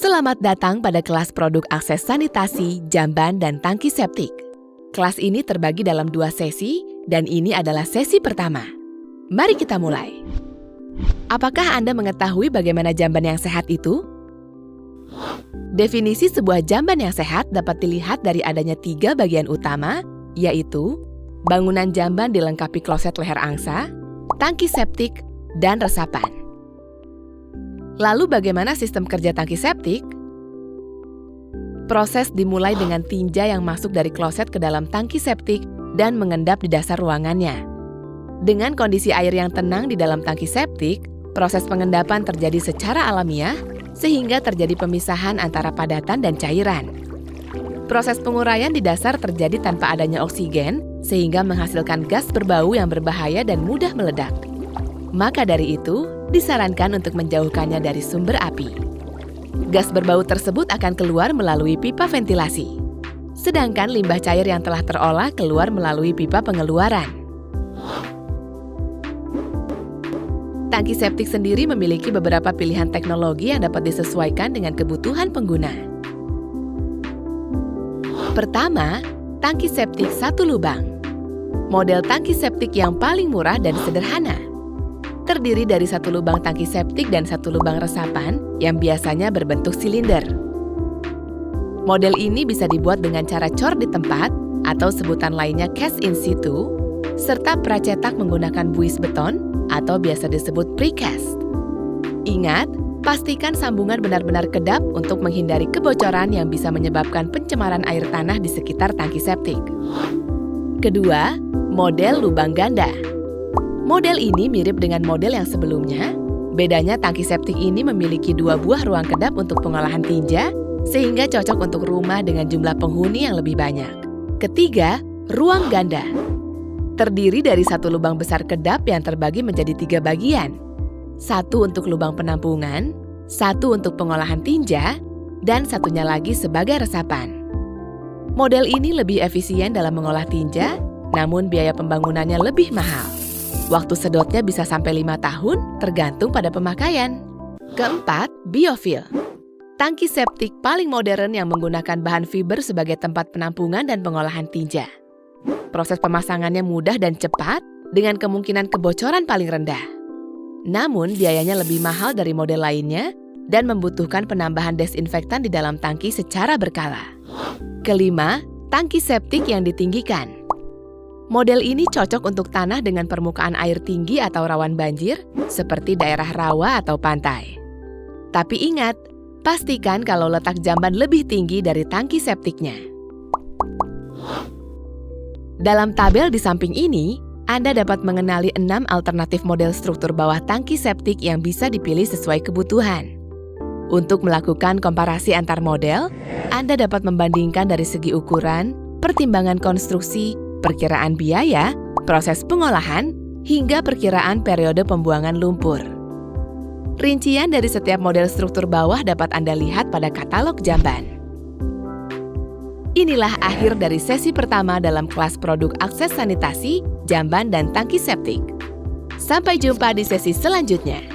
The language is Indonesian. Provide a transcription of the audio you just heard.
Selamat datang pada kelas produk akses sanitasi, jamban, dan tangki septik. Kelas ini terbagi dalam 2 sesi, dan ini adalah sesi pertama. Mari kita mulai. Apakah Anda mengetahui bagaimana jamban yang sehat itu? Definisi sebuah jamban yang sehat dapat dilihat dari adanya 3 bagian utama, yaitu bangunan jamban dilengkapi kloset leher angsa, tangki septik, dan resapan. Lalu bagaimana sistem kerja tangki septik? Proses dimulai dengan tinja yang masuk dari kloset ke dalam tangki septik dan mengendap di dasar ruangannya. Dengan kondisi air yang tenang di dalam tangki septik, proses pengendapan terjadi secara alamiah sehingga terjadi pemisahan antara padatan dan cairan. Proses penguraian di dasar terjadi tanpa adanya oksigen sehingga menghasilkan gas berbau yang berbahaya dan mudah meledak. Maka dari itu, disarankan untuk menjauhkannya dari sumber api. Gas berbau tersebut akan keluar melalui pipa ventilasi. Sedangkan limbah cair yang telah terolah keluar melalui pipa pengeluaran. Tangki septik sendiri memiliki beberapa pilihan teknologi yang dapat disesuaikan dengan kebutuhan pengguna. Pertama, tangki septik 1 lubang. Model tangki septik yang paling murah dan sederhana. Terdiri dari 1 lubang tangki septik dan 1 lubang resapan yang biasanya berbentuk silinder. Model ini bisa dibuat dengan cara cor di tempat atau sebutan lainnya cast in situ, serta pracetak menggunakan buis beton atau biasa disebut precast. Ingat, pastikan sambungan benar-benar kedap untuk menghindari kebocoran yang bisa menyebabkan pencemaran air tanah di sekitar tangki septik. Kedua, model lubang ganda. Model ini mirip dengan model yang sebelumnya, bedanya tangki septik ini memiliki 2 buah ruang kedap untuk pengolahan tinja, sehingga cocok untuk rumah dengan jumlah penghuni yang lebih banyak. Ketiga, ruang ganda. Terdiri dari 1 lubang besar kedap yang terbagi menjadi 3 bagian. 1 untuk lubang penampungan, 1 untuk pengolahan tinja, dan satunya lagi sebagai resapan. Model ini lebih efisien dalam mengolah tinja, namun biaya pembangunannya lebih mahal. Waktu sedotnya bisa sampai 5 tahun, tergantung pada pemakaian. Keempat, biofil. Tangki septik paling modern yang menggunakan bahan fiber sebagai tempat penampungan dan pengolahan tinja. Proses pemasangannya mudah dan cepat, dengan kemungkinan kebocoran paling rendah. Namun, biayanya lebih mahal dari model lainnya dan membutuhkan penambahan desinfektan di dalam tangki secara berkala. Kelima, tangki septik yang ditinggikan. Model ini cocok untuk tanah dengan permukaan air tinggi atau rawan banjir, seperti daerah rawa atau pantai. Tapi ingat, pastikan kalau letak jamban lebih tinggi dari tangki septiknya. Dalam tabel di samping ini, Anda dapat mengenali 6 alternatif model struktur bawah tangki septik yang bisa dipilih sesuai kebutuhan. Untuk melakukan komparasi antar model, Anda dapat membandingkan dari segi ukuran, pertimbangan konstruksi, perkiraan biaya, proses pengolahan, hingga perkiraan periode pembuangan lumpur. Rincian dari setiap model struktur bawah dapat Anda lihat pada katalog jamban. Inilah akhir dari sesi pertama dalam kelas produk akses sanitasi, jamban, dan tangki septik. Sampai jumpa di sesi selanjutnya.